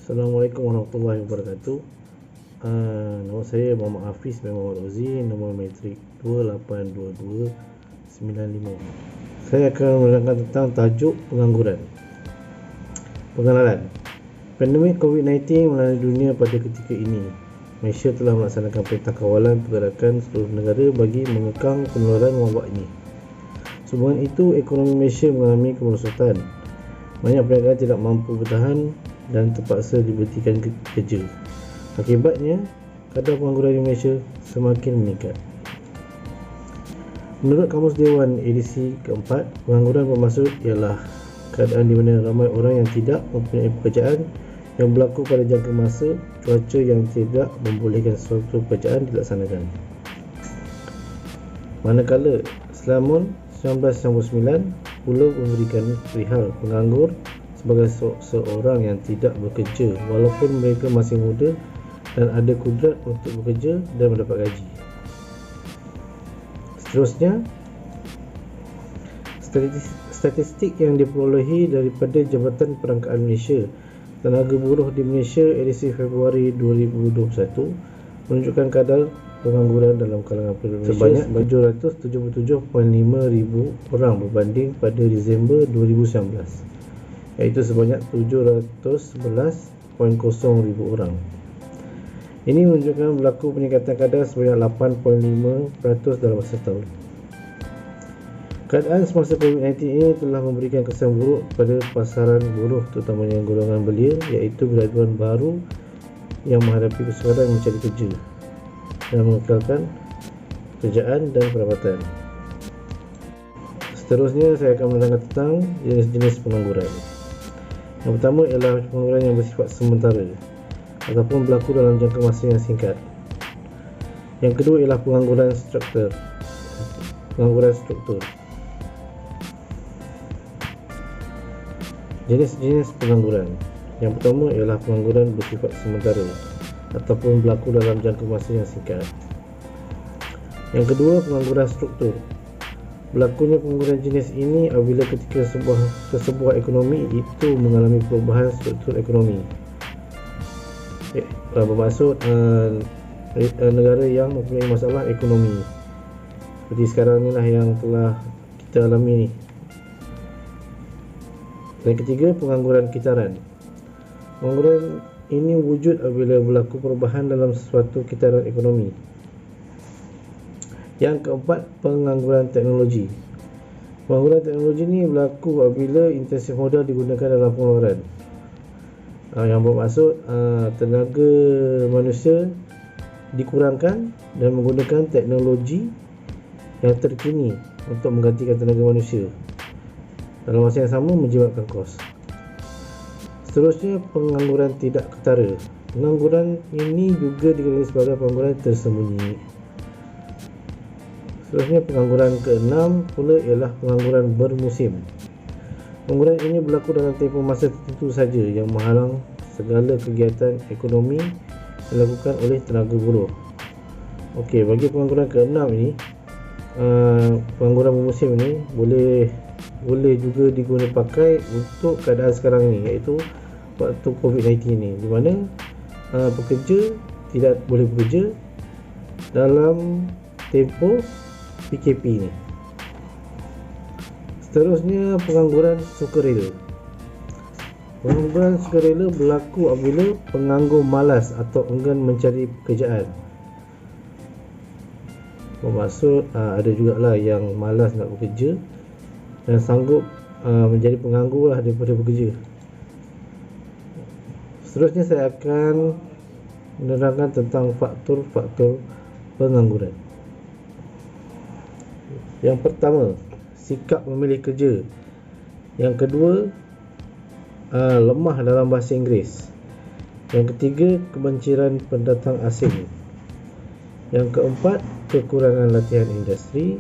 Assalamualaikum warahmatullahi wabarakatuh. Nama saya Muhammad Hafiz bin Muhammad Ozi, nombor matrik 282295. Saya akan menerangkan tentang tajuk pengangguran. Pengenalan. Pandemik COVID-19 melanda dunia pada ketika ini. Malaysia telah melaksanakan perintah kawalan pergerakan seluruh negara bagi mengekang penularan wabak ini. Sehubungan itu, ekonomi Malaysia mengalami kemerosotan. Banyak perniagaan tidak mampu bertahan dan terpaksa diberhentikan kerja. Akibatnya, kadar pengangguran di Malaysia semakin meningkat. Menurut Kamus Dewan edisi keempat, pengangguran bermaksud ialah keadaan di mana ramai orang yang tidak mempunyai pekerjaan yang berlaku pada jangka masa cuaca yang tidak membolehkan suatu pekerjaan dilaksanakan. Manakala Selamun 1999 pula memberikan perihal penganggur sebagai seorang yang tidak bekerja walaupun mereka masih muda dan ada kudrat untuk bekerja dan mendapat gaji. Seterusnya, statistik yang diperolehi daripada Jabatan Perangkaan Malaysia, tenaga buruh di Malaysia edisi Februari 2021 menunjukkan kadar pengangguran dalam kalangan penduduk sebanyak 777.5 ribu orang berbanding pada Disember 2019, iaitu sebanyak 711.0 ribu orang. Ini menunjukkan berlaku peningkatan kadar sebanyak 8.5% dalam masa setahun. Keadaan semasa COVID-19 ini telah memberikan kesan buruk pada pasaran buruh, terutamanya golongan belia, iaitu graduan baru yang menghadapi kesukaran mencari kerja dan mengekalkan pekerjaan dan pendapatan. Seterusnya, saya akan menerangkan tentang jenis-jenis pengangguran. Yang pertama ialah pengangguran yang bersifat sementara ataupun berlaku dalam jangka masa yang singkat. Yang kedua ialah pengangguran struktur. Jenis-jenis pengangguran. Yang pertama ialah pengangguran bersifat sementara ataupun berlaku dalam jangka masa yang singkat. Yang kedua, pengangguran struktur. Berlakunya pengangguran jenis ini apabila ketika sebuah ekonomi itu mengalami perubahan struktur ekonomi. Bermaksud negara yang mempunyai masalah ekonomi. Seperti sekarang inilah yang telah kita alami ni. Dan ketiga, pengangguran kitaran. Pengangguran ini wujud apabila berlaku perubahan dalam sesuatu kitaran ekonomi. Yang keempat, pengangguran teknologi. Pengangguran teknologi ini berlaku apabila intensif modal digunakan dalam pengeluaran. Yang bermaksud tenaga manusia dikurangkan dan menggunakan teknologi yang terkini untuk menggantikan tenaga manusia. Dalam masa yang sama menjimatkan kos. Seterusnya, pengangguran tidak ketara. Pengangguran ini juga dikenali sebagai pengangguran tersembunyi. Seterusnya, pengangguran keenam pula ialah pengangguran bermusim. Pengangguran ini berlaku dalam tempoh masa tertentu saja yang menghalang segala kegiatan ekonomi dilakukan oleh tenaga buruh. Okey, bagi pengangguran keenam ini, pengangguran bermusim ini boleh juga digunakan pakai untuk keadaan sekarang ini, iaitu waktu COVID-19 ni, di mana pekerja tidak boleh bekerja dalam tempoh PKP ni. Seterusnya, pengangguran sukarela. Pengangguran sukarela berlaku apabila penganggur malas atau enggan mencari pekerjaan. Bermaksud ada jugalah yang malas nak bekerja dan sanggup menjadi penganggur lah daripada bekerja. Seterusnya, saya akan menerangkan tentang faktor-faktor pengangguran. Yang pertama, sikap memilih kerja. Yang kedua, lemah dalam bahasa Inggeris. Yang ketiga, kebencian pendatang asing. Yang keempat, kekurangan latihan industri.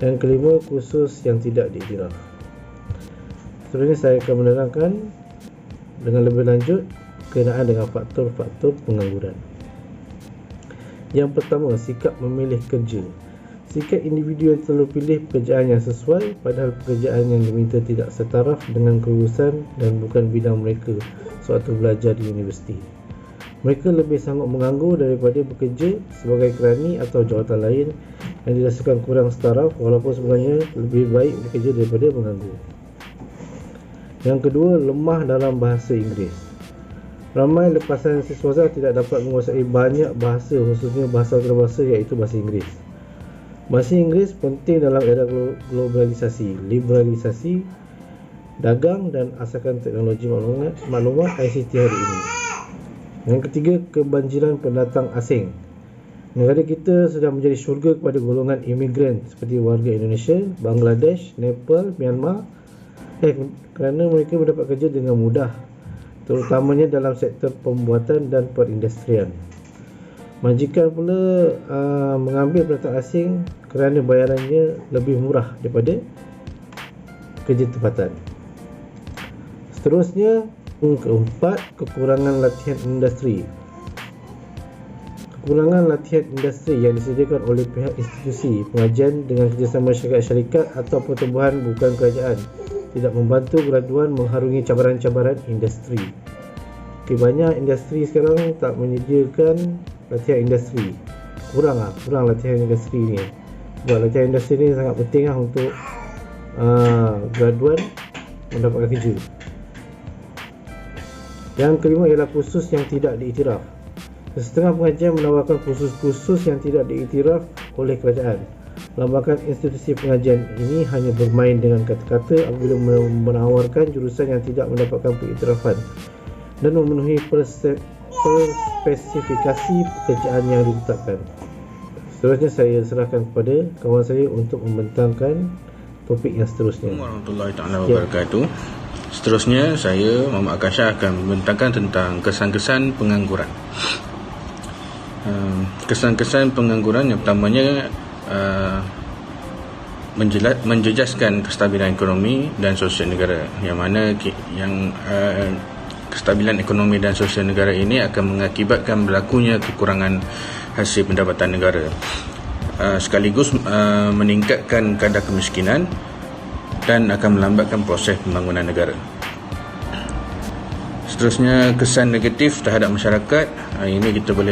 Dan kelima, kursus yang tidak diiktiraf. Seterusnya, saya akan menerangkan dengan lebih lanjut berkenaan dengan faktor-faktor pengangguran. Yang pertama, sikap memilih kerja. Sikap individu yang selalu pilih pekerjaan yang sesuai padahal pekerjaan yang diminta tidak setaraf dengan kelulusan dan bukan bidang mereka sewaktu belajar di universiti. Mereka lebih sanggup menganggur daripada bekerja sebagai kerani atau jawatan lain yang dirasakan kurang setaraf walaupun sebenarnya lebih baik bekerja daripada menganggur. Yang kedua, lemah dalam bahasa Inggeris. Ramai lepasan siswasa tidak dapat menguasai banyak bahasa, khususnya bahasa antarabangsa iaitu bahasa Inggeris. Bahasa Inggeris penting dalam era globalisasi, liberalisasi, dagang dan asalkan teknologi maklumat ICT hari ini. Yang ketiga, kebanjiran pendatang asing. Negara kita sudah menjadi syurga kepada golongan imigran seperti warga Indonesia, Bangladesh, Nepal, Myanmar kerana mereka mendapat kerja dengan mudah, terutamanya dalam sektor pembuatan dan perindustrian. Majikan pula mengambil pendatang asing kerana bayarannya lebih murah daripada kerja tempatan. Seterusnya, keempat, kekurangan latihan industri. Kekurangan latihan industri yang disediakan oleh pihak institusi pengajian dengan kerjasama syarikat atau pertubuhan bukan kerajaan tidak membantu graduan mengharungi cabaran-cabaran industri. Banyak industri sekarang tak menyediakan latihan industri. Kurang latihan industri ni. Sebab latihan industri ni sangat penting untuk graduan mendapatkan kerja. Yang kelima ialah kursus yang tidak diiktiraf. Setengah pengajian menawarkan kursus-kursus yang tidak diiktiraf oleh kerajaan. Lambakan institusi pengajian ini hanya bermain dengan kata-kata apabila menawarkan jurusan yang tidak mendapatkan pengiktirafan dan memenuhi spesifikasi pekerjaan yang ditetapkan. Seterusnya saya serahkan kepada kawan saya untuk membentangkan topik yang seterusnya. Warahmatullahi taala wabarakatuh. Seterusnya saya Muhammad Akasha akan membentangkan tentang kesan-kesan pengangguran. Kesan-kesan pengangguran yang pertamanya menjejaskan kestabilan ekonomi dan sosial negara, yang mana kestabilan ekonomi dan sosial negara ini akan mengakibatkan berlakunya kekurangan hasil pendapatan negara, sekaligus meningkatkan kadar kemiskinan dan akan melambatkan proses pembangunan negara. Seterusnya, kesan negatif terhadap masyarakat. Ini kita boleh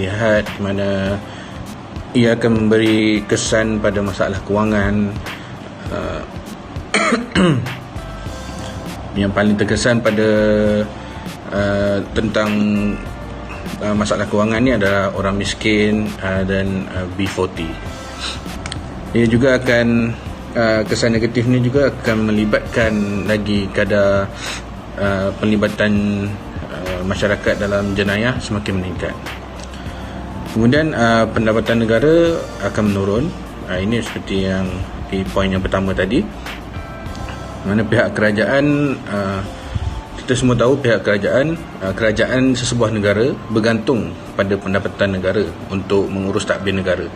lihat di mana ia akan memberi kesan pada masalah kewangan. Yang paling terkesan pada tentang masalah kewangan ni adalah orang miskin dan B40. Ia juga akan kesan negatif ni juga akan melibatkan lagi kadar penlibatan masyarakat dalam jenayah semakin meningkat. Kemudian pendapatan negara akan menurun. Ini seperti yang di poin yang pertama tadi, mana pihak kerajaan, kita semua tahu pihak kerajaan sesebuah negara bergantung pada pendapatan negara untuk mengurus tadbir negara.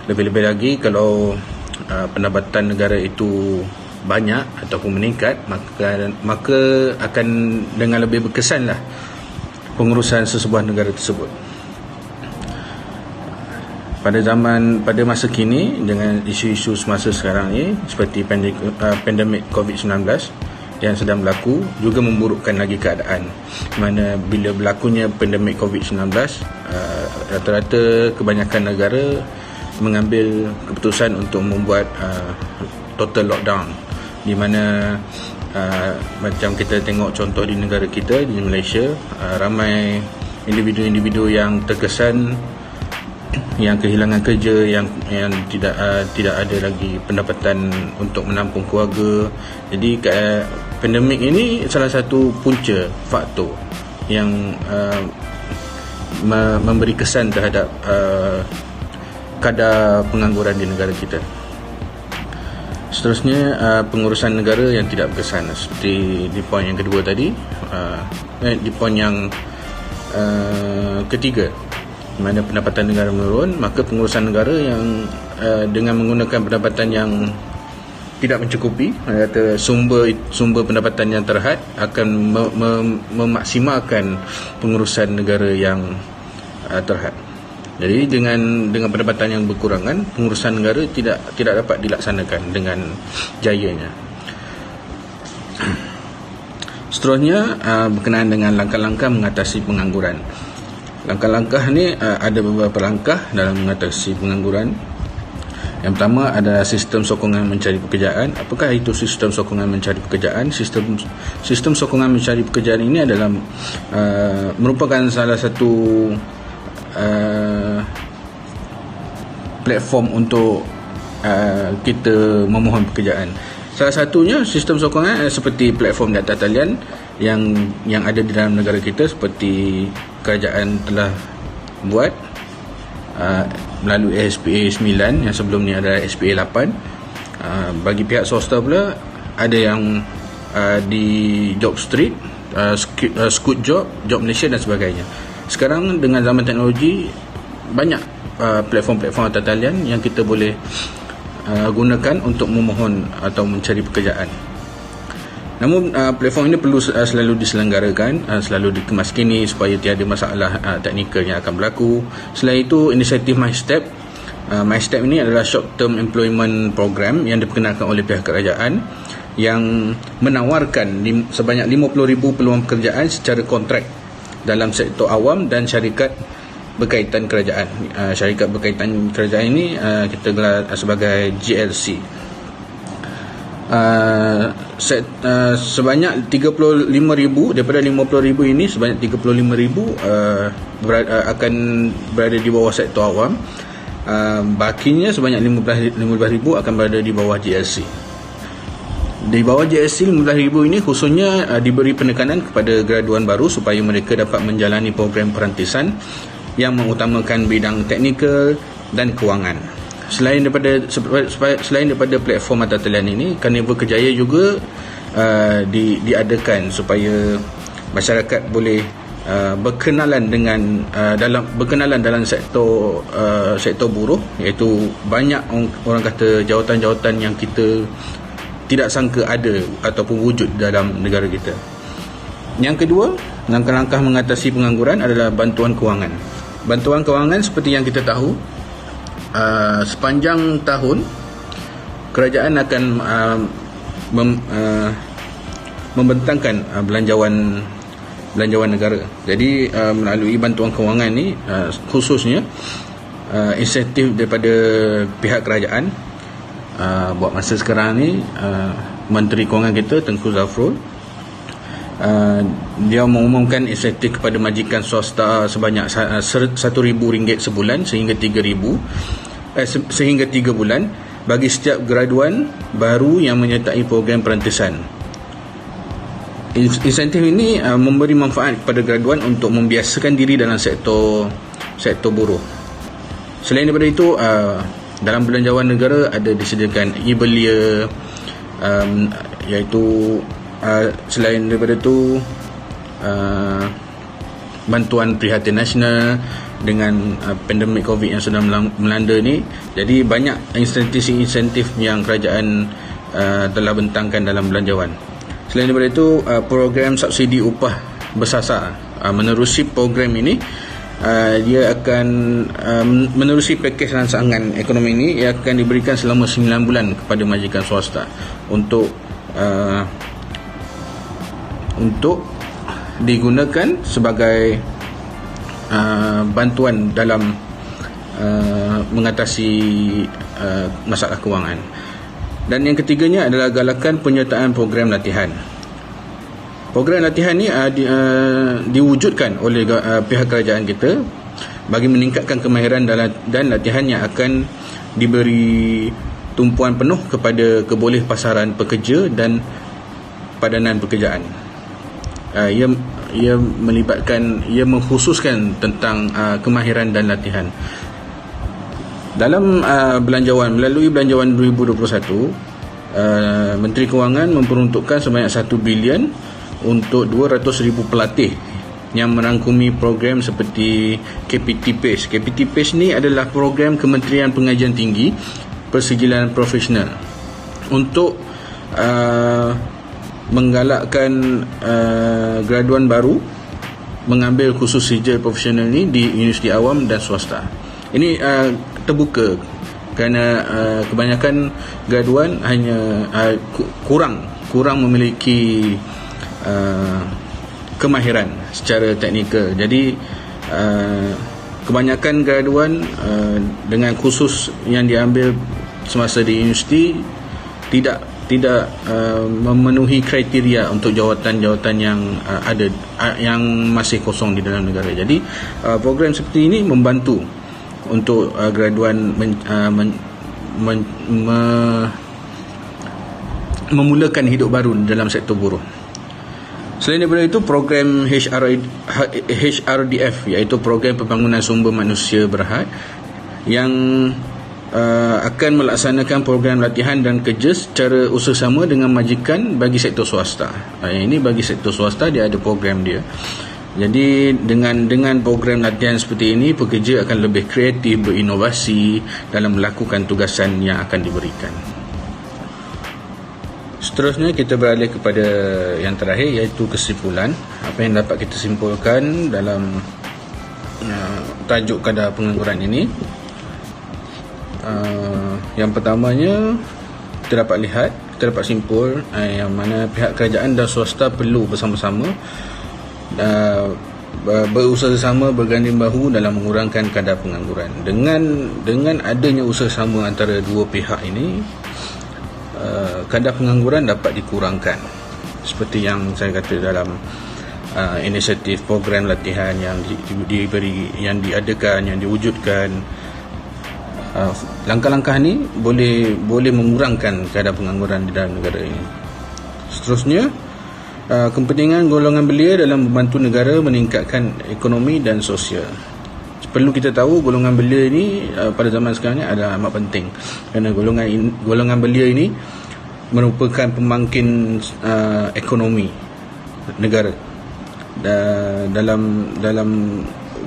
Lebih-lebih lagi kalau pendapatan negara itu banyak ataupun meningkat, maka akan dengan lebih berkesanlah pengurusan sesebuah negara tersebut. Pada masa kini, dengan isu-isu semasa sekarang ini seperti pandemik COVID-19 yang sedang berlaku, juga memburukkan lagi keadaan. Mana bila berlakunya pandemik COVID-19, rata-rata kebanyakan negara mengambil keputusan untuk membuat total lockdown, di mana macam kita tengok contoh di negara kita, di Malaysia, ramai individu-individu yang terkesan, yang kehilangan kerja, yang tidak ada lagi pendapatan untuk menampung keluarga. Jadi pandemik ini salah satu punca faktor yang memberi kesan terhadap kadar pengangguran di negara kita. Seterusnya, pengurusan negara yang tidak berkesan, seperti di poin yang kedua tadi. Di poin yang ketiga, mana pendapatan negara menurun, maka pengurusan negara yang dengan menggunakan pendapatan yang tidak mencukupi, kata sumber pendapatan yang terhad, akan memaksimalkan pengurusan negara yang terhad. Jadi dengan pendapatan yang berkurangan, pengurusan negara tidak dapat dilaksanakan dengan jayanya. Seterusnya berkenaan dengan langkah-langkah mengatasi pengangguran. Langkah-langkah ni ada beberapa langkah dalam mengatasi pengangguran. Yang pertama adalah sistem sokongan mencari pekerjaan. Apakah itu sistem sokongan mencari pekerjaan? Sistem sokongan mencari pekerjaan ini adalah merupakan salah satu platform untuk kita memohon pekerjaan. Salah satunya sistem sokongan seperti platform di atas talian yang ada di dalam negara kita, seperti kerajaan telah buat melalui SPA 9, yang sebelum ni adalah SPA 8. Bagi pihak swasta pula ada yang di Job Street, Scoot Job Malaysia dan sebagainya. Sekarang dengan zaman teknologi, banyak platform-platform atas talian yang kita boleh gunakan untuk memohon atau mencari pekerjaan. Namun platform ini perlu selalu diselenggarakan, selalu dikemaskini supaya tiada masalah teknikal yang akan berlaku. Selain itu, inisiatif MyStep. MyStep ini adalah short term employment program yang diperkenalkan oleh pihak kerajaan, yang menawarkan sebanyak 50,000 peluang pekerjaan secara kontrak dalam sektor awam dan syarikat berkaitan kerajaan. Syarikat berkaitan kerajaan ini kita gelar sebagai GLC. Sebanyak 35,000 daripada 50,000 ini, sebanyak 35,000 akan berada di bawah sektor awam. Bakinya sebanyak 15,000 akan berada di bawah GLC. Di bawah GLC 15,000 ini khususnya diberi penekanan kepada graduan baru supaya mereka dapat menjalani program perantisan yang mengutamakan bidang teknikal dan kewangan. Selain daripada platform atas talian ini, Carnival Kerjaya juga diadakan supaya masyarakat boleh berkenalan dalam sektor buruh, iaitu banyak orang kata jawatan-jawatan yang kita tidak sangka ada ataupun wujud dalam negara kita. Yang kedua, langkah-langkah mengatasi pengangguran adalah bantuan kewangan. Bantuan kewangan seperti yang kita tahu, sepanjang tahun kerajaan akan membentangkan belanjawan negara. Jadi melalui bantuan kewangan ni, khususnya insentif daripada pihak kerajaan, buat masa sekarang ni Menteri Kewangan kita Tengku Zafrul, dia mengumumkan insentif kepada majikan swasta sebanyak RM1,000 sebulan sehingga 3 bulan bagi setiap graduan baru yang menyertai program perantisan. Insentif ini memberi manfaat kepada graduan untuk membiasakan diri dalam sektor buruh. Selain daripada itu, dalam belanjawan negara ada disediakan e-belia, iaitu selain daripada itu bantuan prihatin nasional dengan pandemik COVID yang sedang melanda ni. Jadi banyak insentif yang kerajaan telah bentangkan dalam belanjawan. Selain daripada itu, program subsidi upah bersasar. Menerusi program ini, dia akan menerusi pakej rangsangan ekonomi ini, ia akan diberikan selama 9 bulan kepada majikan swasta untuk digunakan sebagai bantuan dalam mengatasi masalah kewangan. Dan yang ketiganya adalah galakan penyertaan program latihan. Program latihan ni diwujudkan oleh pihak kerajaan kita bagi meningkatkan kemahiran dan latihan yang akan diberi tumpuan penuh kepada kebolehpasaran pekerja dan padanan pekerjaan. Ia mengkhususkan tentang kemahiran dan latihan. Dalam melalui belanjawan 2021, Menteri Kewangan memperuntukkan sebanyak 1 bilion untuk 200,000 pelatih yang merangkumi program seperti KPT PACE. KPT PACE ni adalah program Kementerian Pengajian Tinggi Persijilan Profesional untuk menggalakkan graduan baru mengambil khusus sijil profesional ni di universiti awam dan swasta. Ini terbuka kerana kebanyakan graduan hanya kurang memiliki kemahiran secara teknikal. Jadi kebanyakan graduan dengan kursus yang diambil semasa di universiti tidak memenuhi kriteria untuk jawatan-jawatan yang ada yang masih kosong di dalam negara. Jadi program seperti ini membantu untuk graduan memulakan hidup baru dalam sektor buruh. Selain daripada itu, program HRDF, iaitu program pembangunan sumber manusia berhad, yang akan melaksanakan program latihan dan kerja secara usaha-sama dengan majikan bagi sektor swasta. Ini bagi sektor swasta, dia ada program dia. Jadi dengan program latihan seperti ini, pekerja akan lebih kreatif, berinovasi dalam melakukan tugasan yang akan diberikan. Seterusnya kita beralih kepada yang terakhir, iaitu kesimpulan. Apa yang dapat kita simpulkan dalam tajuk kadar pengangguran ini? Yang pertamanya, kita dapat simpul yang mana pihak kerajaan dan swasta perlu bersama-sama berusaha sama, berganding bahu dalam mengurangkan kadar pengangguran. Dengan adanya usaha sama antara dua pihak ini, kadar pengangguran dapat dikurangkan. Seperti yang saya kata dalam inisiatif program latihan yang diberi, yang diadakan, yang diwujudkan. Langkah-langkah ni boleh mengurangkan kadar pengangguran di dalam negara ini. Seterusnya, kepentingan golongan belia dalam membantu negara meningkatkan ekonomi dan sosial. Perlu kita tahu golongan belia ini pada zaman sekarang ni adalah amat penting, kerana golongan belia ini merupakan pembangkit ekonomi negara dalam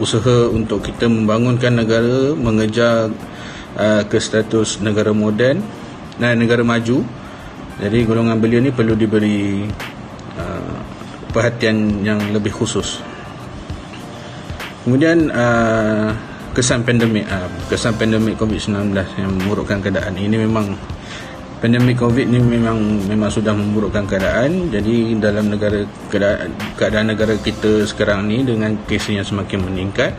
usaha untuk kita membangunkan negara, mengejar ke status negara moden dan negara maju. Jadi golongan belia ini perlu diberi perhatian yang lebih khusus. Kemudian kesan pandemik COVID-19 yang memburukkan keadaan ini. Memang pandemik COVID ni memang sudah memburukkan keadaan. Jadi dalam keadaan negara kita sekarang ni, dengan kes yang semakin meningkat,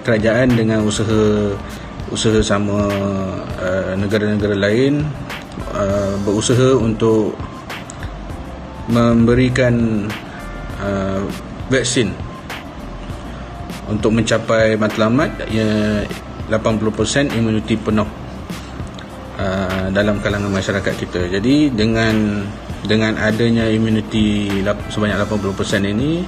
kerajaan dengan usaha sama negara-negara lain berusaha untuk memberikan vaksin untuk mencapai matlamat 80% imuniti penuh dalam kalangan masyarakat kita. Jadi dengan adanya imuniti sebanyak 80% ini,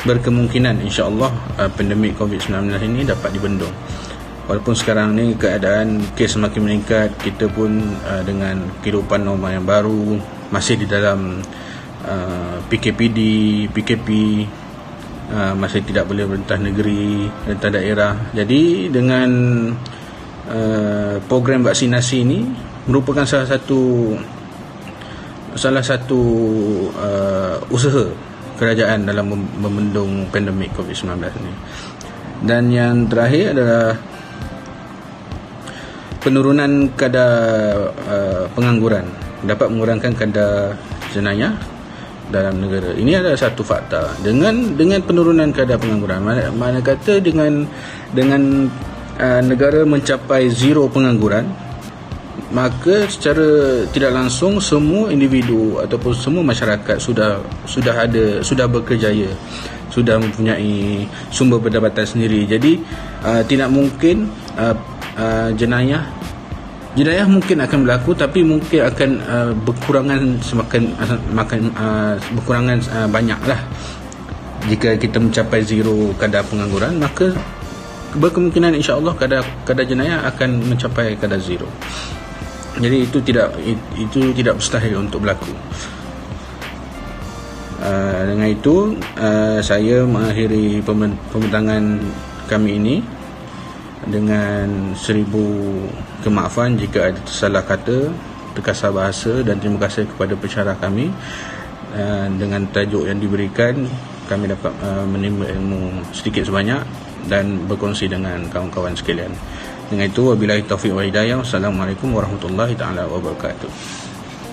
berkemungkinan insya-Allah pandemik COVID-19 ini dapat dibendung. Walaupun sekarang ni keadaan kes semakin meningkat, kita pun dengan kehidupan normal yang baru, masih di dalam PKP, masih tidak boleh berentah negeri, berentah daerah. Jadi dengan program vaksinasi ini merupakan salah satu usaha kerajaan dalam membendung pandemik COVID-19 ini. Dan yang terakhir adalah penurunan kadar pengangguran dapat mengurangkan kadar jenayah dalam negara. Ini adalah satu fakta. Dengan penurunan kadar pengangguran, mana kata dengan negara mencapai zero pengangguran, maka secara tidak langsung semua individu ataupun semua masyarakat sudah berkerjaya, sudah mempunyai sumber pendapatan sendiri. Jadi tidak mungkin jenayah mungkin akan berlaku, tapi mungkin akan berkurangan banyaklah. Jika kita mencapai zero kadar pengangguran, maka berkemungkinan insya-Allah kadar jenayah akan mencapai kadar zero. Jadi itu tidak mustahil untuk berlaku. Dengan itu saya mengakhiri pembentangan kami ini dengan 1000 kemaafan jika ada tersalah kata, terkasar bahasa, dan terima kasih kepada pensyarah kami. Dengan tajuk yang diberikan, kami dapat menimba ilmu sedikit sebanyak, dan berkongsi dengan kawan-kawan sekalian. Dengan itu, wabillahi taufiq wa hidayah. Wassalamualaikum warahmatullahi taala wabarakatuh.